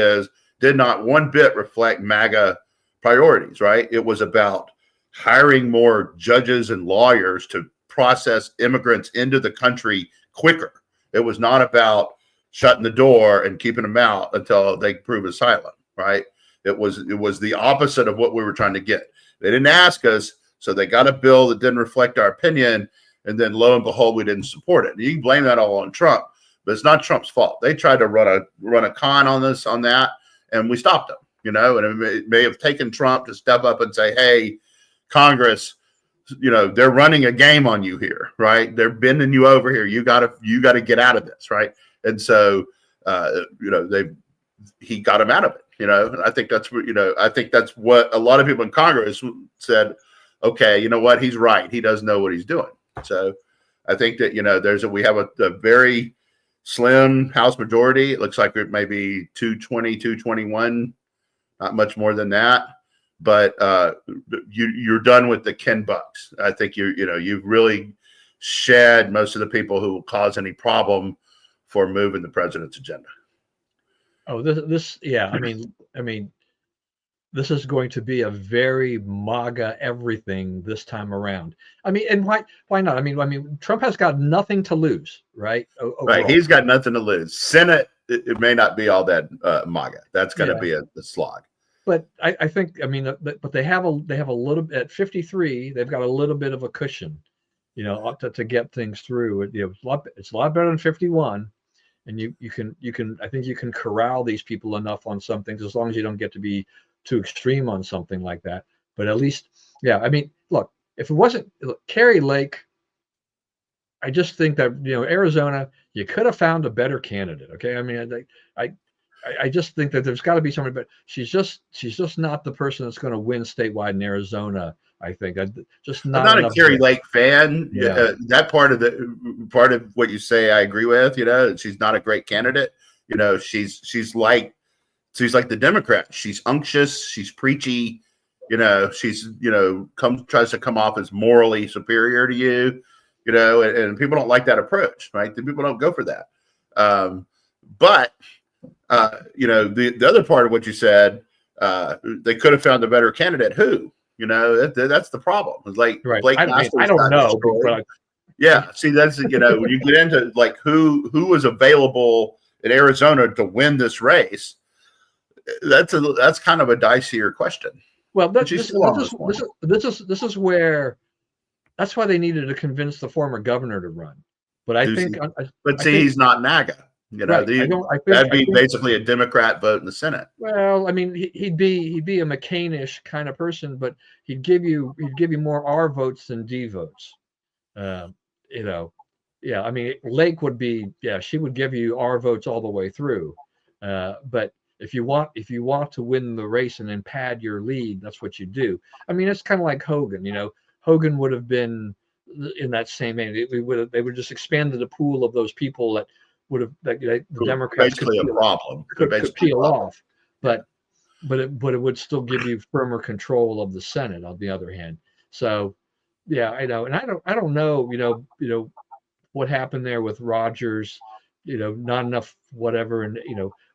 did not one bit reflect MAGA priorities. Right? It was about hiring more judges and lawyers to process immigrants into the country quicker. It was not about shutting the door and keeping them out until they prove asylum. Right? It was the opposite of what we were trying to get. They didn't ask us, so they got a bill that didn't reflect our opinion, and then lo and behold, we didn't support it. And you can blame that all on Trump, but it's not Trump's fault. They tried to run a con on that, and we stopped them. And it may have taken Trump to step up and say, "Hey, Congress, they're running a game on you here, right? They're bending you over here. You got to get out of this, right?" And so, he got him out of it. And I think that's what a lot of people in Congress said. Okay, you know what? He's right. He doesn't know what he's doing. So I think that we have a very slim House majority. It looks like it may be 220, 221, not much more than that. But you're done with the Ken Bucks. I think you've really shed most of the people who will cause any problem for moving the president's agenda. Oh, yeah. I mean, this is going to be a very MAGA everything this time around. I mean, and why not? I mean, Trump has got nothing to lose, right? Overall. Right, he's got nothing to lose. Senate, it may not be all that MAGA. That's going to be a slog. But I think, I mean, but they have a little at 53. They've got a little bit of a cushion, to get things through. It's a lot better than 51. And you can I think you can corral these people enough on some things, as long as you don't get to be too extreme on something like that. But at least, yeah, I mean, look, if it wasn't Carrie Lake, I just think that, Arizona, you could have found a better candidate. Okay. I mean, I just think that there's got to be somebody, but she's just not the person that's going to win statewide in Arizona. I think I'm not a Carrie Lake fan. Yeah. That part of what you say, I agree with. She's not a great candidate. She's like the Democrat. She's unctuous. She's preachy. She's tries to come off as morally superior to you. And people don't like that approach, right? The people don't go for that. But the other part of what you said, they could have found a better candidate. Who? That's the problem. It's like right. Blake I don't know. But yeah. See, that's when you get into like who was available in Arizona to win this race. That's kind of a dicier question. Well, this is where that's why they needed to convince the former governor to run. But I think he's not MAGA. Right. That'd be basically a Democrat vote in the Senate. Well, I mean, he'd be a McCain-ish kind of person, but he'd give you more R votes than D votes. Yeah. I mean, Lake would be, she would give you R votes all the way through. But if you want to win the race and then pad your lead, that's what you do. I mean, it's kind of like Hogan. Hogan would have been in that same area. They would just expanded the pool of those people that would have the Democrats basically a problem could peel off, but it would still give you firmer control of the Senate. On the other hand, so yeah, I know, and I don't know, what happened there with Rogers, not enough whatever, and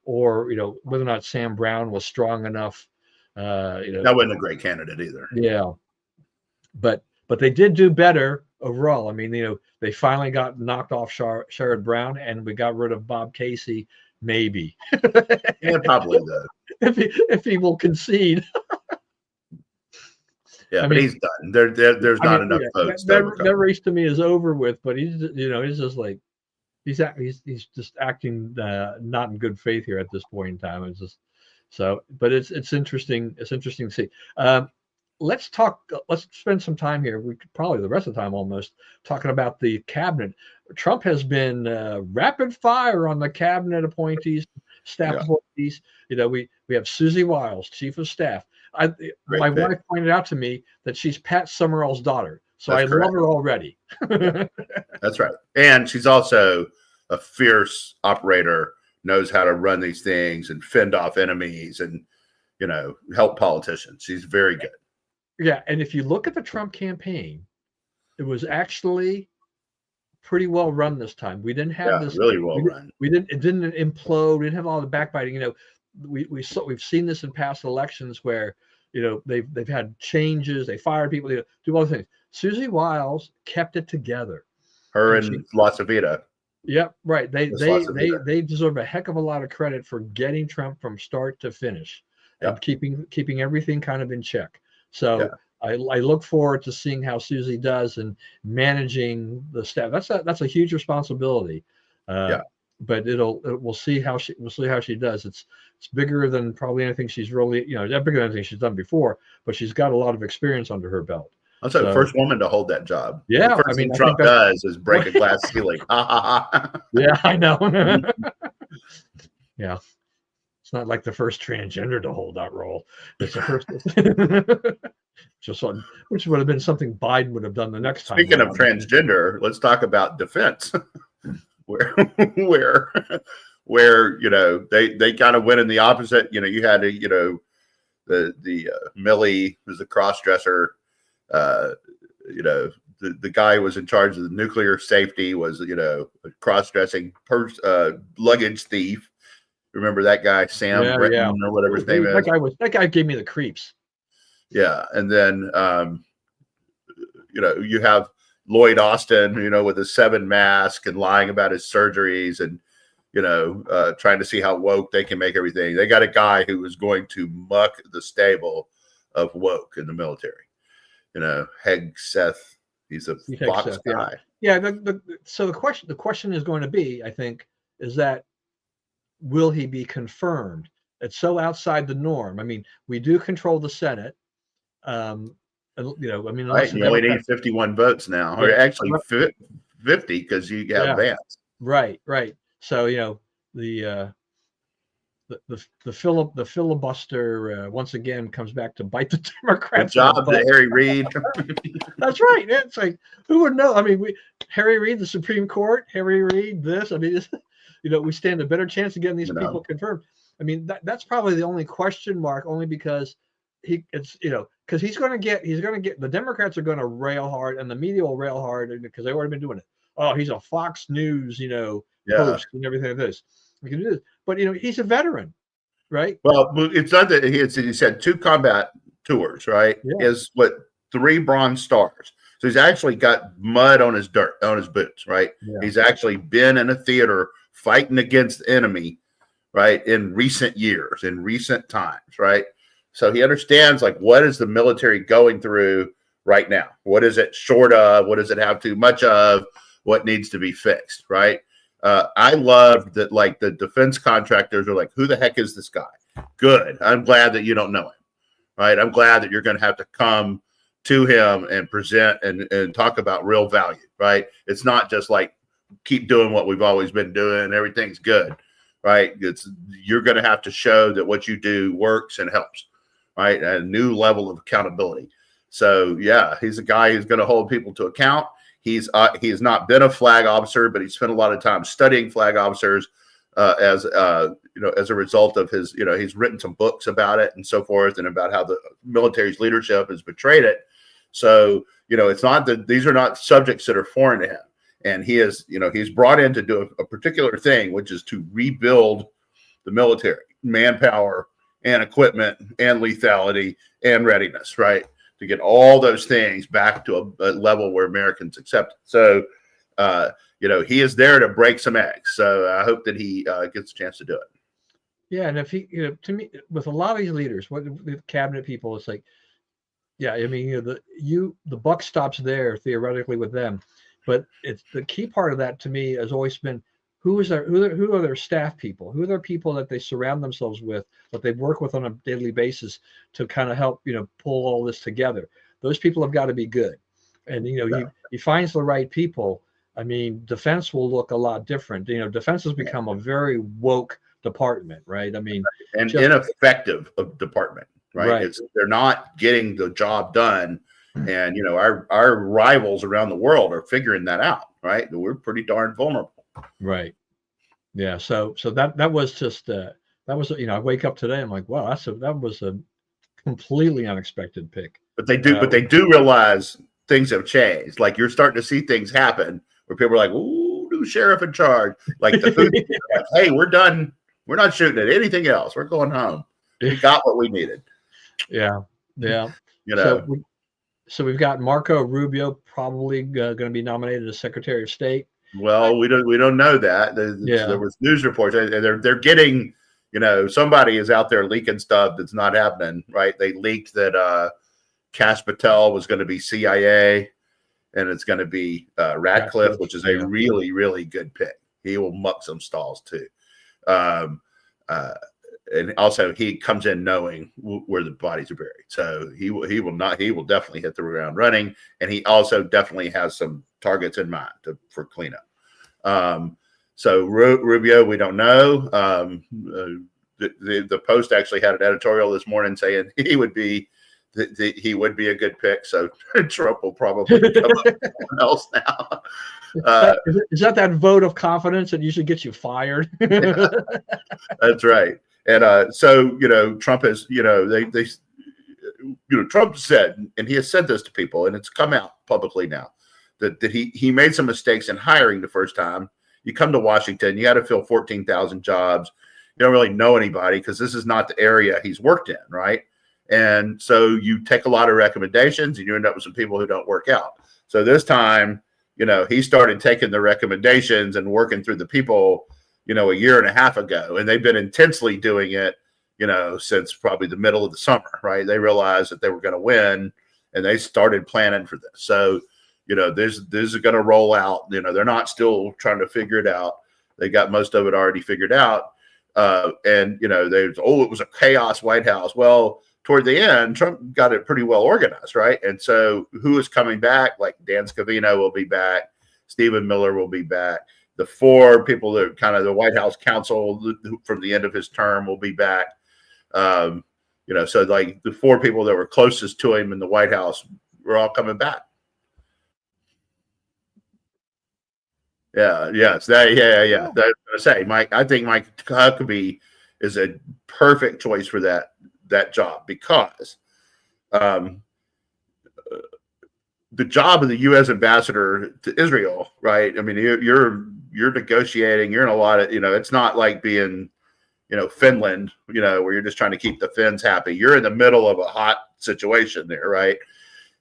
or whether or not Sam Brown was strong enough. That wasn't a great candidate either. Yeah, but they did do better overall. I mean, they finally got knocked off Sherrod Brown, and we got rid of Bob Casey, maybe. Yeah, probably though. If he will concede. Yeah, but he's done. There's not enough votes. That race to me is over with. But he's just like he's just acting not in good faith here at this point in time. It's just so. But it's interesting. It's interesting to see. Let's spend some time here. We could probably the rest of the time almost talking about the cabinet. Trump has been rapid fire on the cabinet appointees, staff appointees. We have Susie Wiles, chief of staff. My wife pointed out to me that she's Pat Summerall's daughter, so I love her already. That's right, and she's also a fierce operator. Knows how to run these things and fend off enemies, and help politicians. She's very good. Yeah, and if you look at the Trump campaign, it was actually pretty well run this time. We didn't have this really well run. It didn't implode. We didn't have all the backbiting. We've seen this in past elections where they've had changes, they fired people, they do all the things. Susie Wiles kept it together. Her and La Savita. Yep, right. They deserve a heck of a lot of credit for getting Trump from start to finish and keeping everything kind of in check. So I look forward to seeing how Susie does and managing the staff. That's a huge responsibility. But we'll see how she does. It's bigger than probably anything she's really bigger than anything she's done before. But she's got a lot of experience under her belt. That's the first woman to hold that job. Yeah, the first thing Trump does is break a glass ceiling. Yeah, I know. Yeah. It's not like the first transgender to hold that role. It's the first, which would have been something Biden would have done the next time. Speaking of transgender, let's talk about defense. where where where they kind of went in the opposite. You had the Millie was a cross dresser. The guy who was in charge of the nuclear safety was a cross-dressing luggage thief. Remember that guy, Sam Britton or whatever his name is? That guy gave me the creeps. Yeah, and then you have Lloyd Austin, with his 7 mask and lying about his surgeries and trying to see how woke they can make everything. They got a guy who was going to muck the stable of woke in the military. Hegseth. He's a Fox guy. Yeah. So the question is going to be, I think, is that will he be confirmed? It's so outside the norm. I mean, we do control the Senate. Right. You only need 51 votes now, or actually 50 because you have Vance. Right. So the filibuster once again comes back to bite the Democrats. Good job, Harry Reid. That's right. It's like, who would know? I mean, Harry Reid, the Supreme Court. Harry Reid, this. I mean, we stand a better chance of getting these people confirmed. I mean, that's probably the only question mark, only because because he's going to get the Democrats are going to rail hard and the media will rail hard because they've already been doing it. Oh, he's a Fox News, host and everything like this. We can do this, but he's a veteran, right? Well, it's not that he said 2 combat tours, right? Yeah. Is 3 Bronze Stars. So he's actually got mud on his boots, right? Yeah. He's actually been in a theater fighting against the enemy, right? In recent years, in recent times, right? So he understands what is the military going through right now? What is it short of? What does it have too much of? What needs to be fixed, right? I love that, the defense contractors are like, who the heck is this guy? Good. I'm glad that you don't know him, right? I'm glad that you're going to have to come to him and present and talk about real value, right? It's not just keep doing what we've always been doing. Everything's good, right? You're going to have to show that what you do works and helps, right? A new level of accountability. So, yeah, he's a guy who's going to hold people to account. He has not been a flag officer, but he spent a lot of time studying flag officers as a result of his, he's written some books about it and so forth, and about how the military's leadership has betrayed it. So, it's not that these are not subjects that are foreign to him. And he is, he's brought in to do a particular thing, which is to rebuild the military, manpower and equipment and lethality and readiness, right? To get all those things back to a level where Americans accept it. So, he is there to break some eggs. So I hope that he gets a chance to do it. Yeah, and if he, to me, with a lot of these leaders, the cabinet people, it's like, yeah, I mean, the buck stops there theoretically with them, but it's the key part of that to me has always been who are their staff people, who are their people that they surround themselves with, that they work with on a daily basis to kind of help pull all this together. Those people have got to be good, and he finds the right people. I mean, defense will look a lot different. Defense has become a very woke department, right? I mean, and ineffective department, right? They're not getting the job done, and our rivals around the world are figuring that out, right? We're pretty darn vulnerable. Right. Yeah. So that was just that was I wake up today, I'm like, wow, that was a completely unexpected pick. But they do realize things have changed. You're starting to see things happen where people are like, ooh, new sheriff in charge. The food, hey, we're done. We're not shooting at anything else. We're going home. We got what we needed. Yeah. So we've got Marco Rubio probably going to be nominated as Secretary of State. Well, we don't know that. There was news reports. They're getting, somebody is out there leaking stuff that's not happening, right? They leaked that Kash Patel was going to be CIA, and it's going to be Radcliffe, which is a really, really good pick. He will muck some stalls too. And also he comes in knowing where the bodies are buried. So he will definitely hit the ground running. And he also definitely has some targets in mind for cleanup. So Rubio, we don't know. The Post actually had an editorial this morning saying he would be a good pick. So Trump will probably come up with someone else now. Is that that vote of confidence that usually gets you fired? That's right. And so, Trump has, Trump said, and he has said this to people, and it's come out publicly now, that he made some mistakes in hiring the first time. You come to Washington, you got to fill 14,000 jobs. You don't really know anybody because this is not the area he's worked in, right? And so you take a lot of recommendations and you end up with some people who don't work out. So this time, he started taking the recommendations and working through the people, a year and a half ago. And they've been intensely doing it, since probably the middle of the summer, right? They realized that they were going to win and they started planning for this. So, this is going to roll out. They're not still trying to figure it out. They got most of it already figured out. And it was a chaos White House. Well, toward the end, Trump got it pretty well organized, right? And so who is coming back? Like Dan Scavino will be back. Stephen Miller will be back. The four people that kind of the White House counsel from the end of his term will be back. So like the four people that were closest to him in the White House were all coming back. Yeah. That's what I'm gonna say, Mike. I think Mike Huckabee is a perfect choice for that job because the job of the U.S. ambassador to Israel, right? I mean, you're negotiating. You're in a lot of, it's not like being, Finland, where you're just trying to keep the Finns happy. You're in the middle of a hot situation there, right?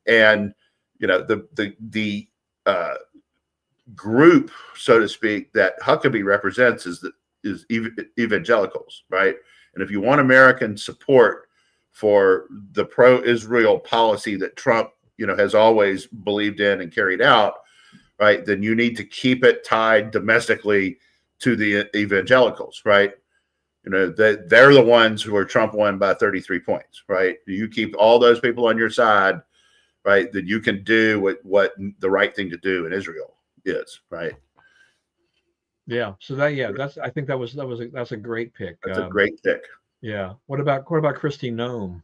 And the group, so to speak, that Huckabee represents is evangelicals, right? And if you want American support for the pro-Israel policy that Trump, has always believed in and carried out, right, then you need to keep it tied domestically to the evangelicals, right? That they're the ones who are Trump won by 33 points, right? You keep all those people on your side, right? Then you can do what the right thing to do in Israel is, right? Yeah. So that's I think that's a great pick. That's a great pick. Yeah. What about Kristi Noem?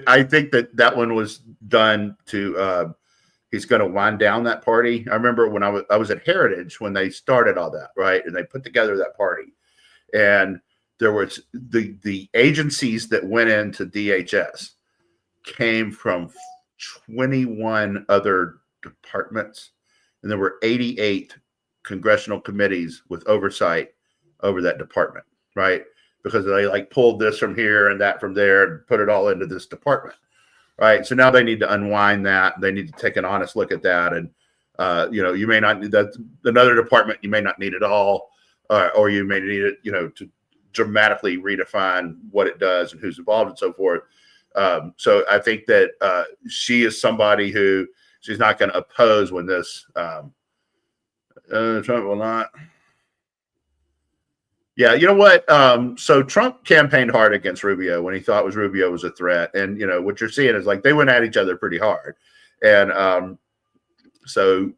I think that one was done to. He's going to wind down that party. I remember when I was at Heritage when they started all that, right? And they put together that party, and there was the agencies that went into DHS came from 21 other departments, and there were 88 congressional committees with oversight over that department, right? Because they like pulled this from here and that from there and put it all into this department, right? So now they need to unwind that. They need to take an honest look at that. And, you may not need that. Another department, you may not need it all, or you may need it, to dramatically redefine what it does and who's involved and so forth. So I think that she is somebody who she's not going to oppose when this Trump will not. Yeah, you know what? So Trump campaigned hard against Rubio when he thought Rubio was a threat. And, what you're seeing is like they went at each other pretty hard. And so,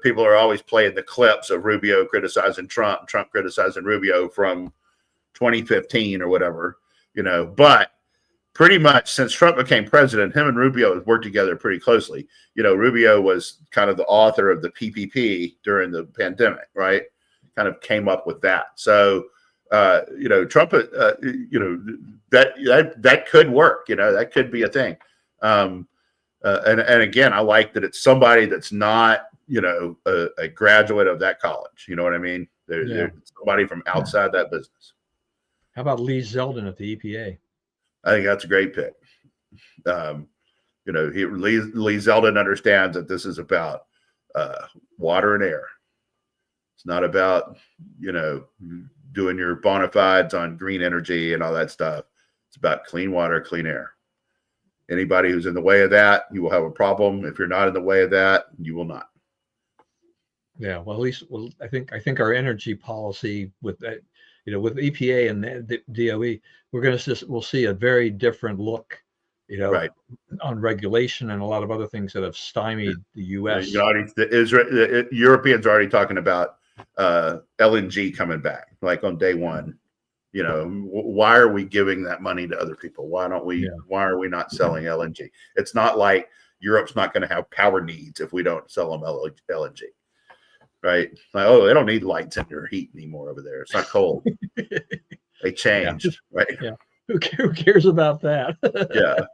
people are always playing the clips of Rubio criticizing Trump, Trump criticizing Rubio from 2015 or whatever, but pretty much since Trump became president, him and Rubio have worked together pretty closely. Rubio was kind of the author of the PPP during the pandemic, right? Kind of came up with that. So, Trump, that could work, that could be a thing. And again, I like that it's somebody that's not, a graduate of that college. You know what I mean? They're somebody from outside that business. How about Lee Zeldin at the EPA? I think that's a great pick. Lee Zeldin understands that this is about water and air. It's not about, doing your bona fides on green energy and all that stuff. It's about clean water, clean air. Anybody who's in the way of that, you will have a problem. If you're not in the way of that, you will not. Yeah, well, at least, I think our energy policy with that, with EPA and the DOE, we'll see a very different look, right, on regulation and a lot of other things that have stymied the U.S. The Europeans are already talking about LNG coming back, like on day one. Why are we giving that money to other people? Why don't we? Yeah. Why are we not selling LNG? It's not like Europe's not going to have power needs if we don't sell them LNG, right? Like, oh, they don't need lights in their heat anymore over there. It's not cold. They changed, right? Yeah. Who cares about that? Yeah.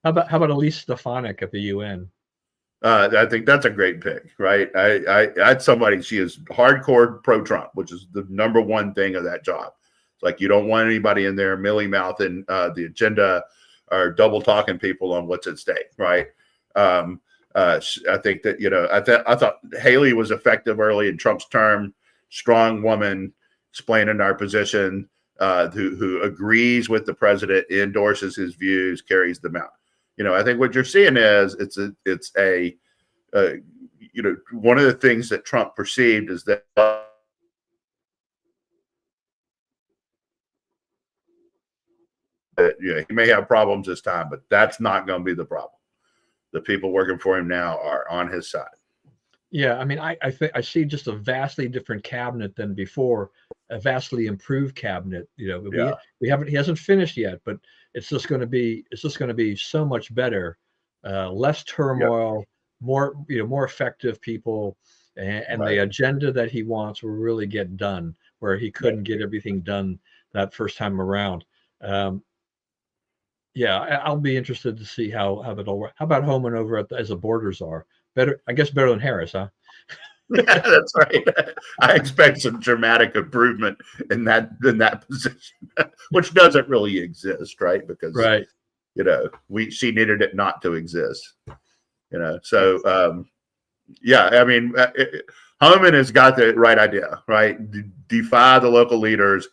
How about Elise Stefanik at the UN? I think that's a great pick, right? I had somebody, she is hardcore pro-Trump, which is the number one thing of that job. It's like you don't want anybody in there milly-mouthing the agenda or double talking people on what's at stake, right? I think that, I thought Haley was effective early in Trump's term, strong woman, explaining our position, who agrees with the president, endorses his views, carries them out. I think what you're seeing is one of the things that Trump perceived is that he may have problems this time, but that's not going to be the problem. The people working for him now are on his side. Yeah, I mean, I think I see just a vastly different cabinet than before, a vastly improved cabinet. We haven't, he hasn't finished yet, but it's just going to be so much better, less turmoil, more effective people, and Right. the agenda that he wants will really get done where he couldn't get everything done that first time around. I'll be interested to see how it all works. How about Homan over as a border czar? Better, I guess, better than Harris, huh? Yeah, that's right. I expect some dramatic improvement in that position, which doesn't really exist, right? Because Right. she needed it not to exist. So I mean, Homan has got the right idea, right? Defy the local leaders,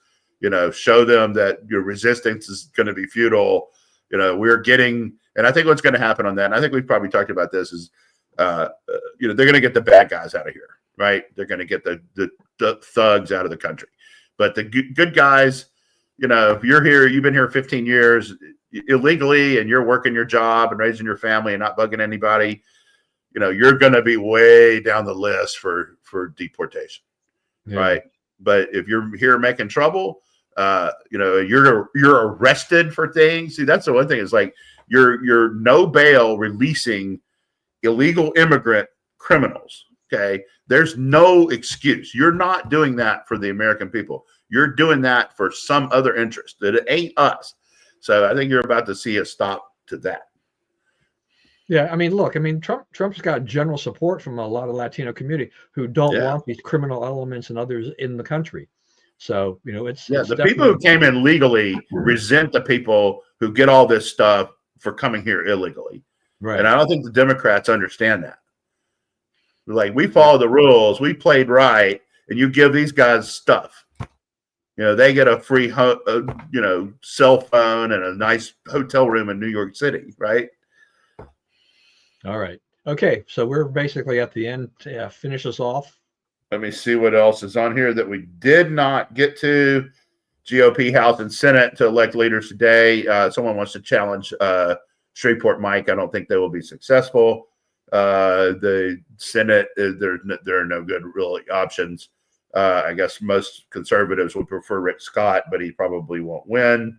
show them that your resistance is going to be futile. We're getting, and I think what's going to happen on that, and I think we've probably talked about this, is they're going to get the bad guys out of here, right? They're going to get the thugs out of the country, but the good guys, if you're here, you've been here 15 years illegally, and you're working your job and raising your family and not bugging anybody, you're going to be way down the list for deportation, right? But if you're here making trouble, you're arrested for things. See, that's the one thing, is like you're no bail releasing illegal immigrant criminals. Okay. There's no excuse. You're not doing that for the American people. You're doing that for some other interest that it ain't us. So I think you're about to see a stop to that. Yeah, I mean, look, Trump's got general support from a lot of Latino community who don't want these criminal elements and others in the country. So, it's the people who came in legally resent the people who get all this stuff for coming here illegally. Right. And I don't think the Democrats understand that. Like, we follow the rules, we played right, and you give these guys stuff. They get a free, cell phone and a nice hotel room in New York City, right? All right. Okay, so we're basically at the end. Finish us off. Let me see what else is on here that we did not get to. GOP House and Senate to elect leaders today. Someone wants to challenge Shreveport Mike. I don't think they will be successful. The Senate, there are no good really options. I guess most conservatives would prefer Rick Scott, but he probably won't win.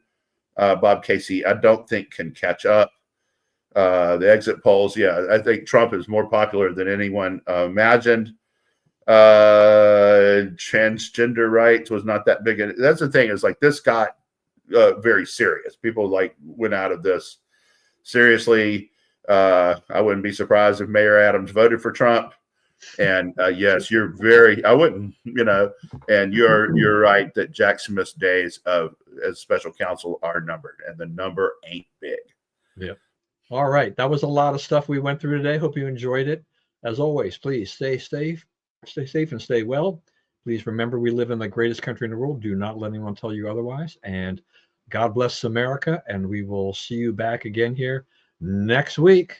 Bob Casey, I don't think, can catch up. The exit polls, I think Trump is more popular than anyone imagined. Transgender rights was not that big. That's the thing, is like this got very serious. People went out of this seriously. I wouldn't be surprised if Mayor Adams voted for Trump. And yes, I wouldn't, and you're right that Jack Smith's days as special counsel are numbered, and the number ain't big. Yeah. All right. That was a lot of stuff we went through today. Hope you enjoyed it. As always, please stay safe and stay well. Please remember, we live in the greatest country in the world. Do not let anyone tell you otherwise. And God bless America. And we will see you back again here next week.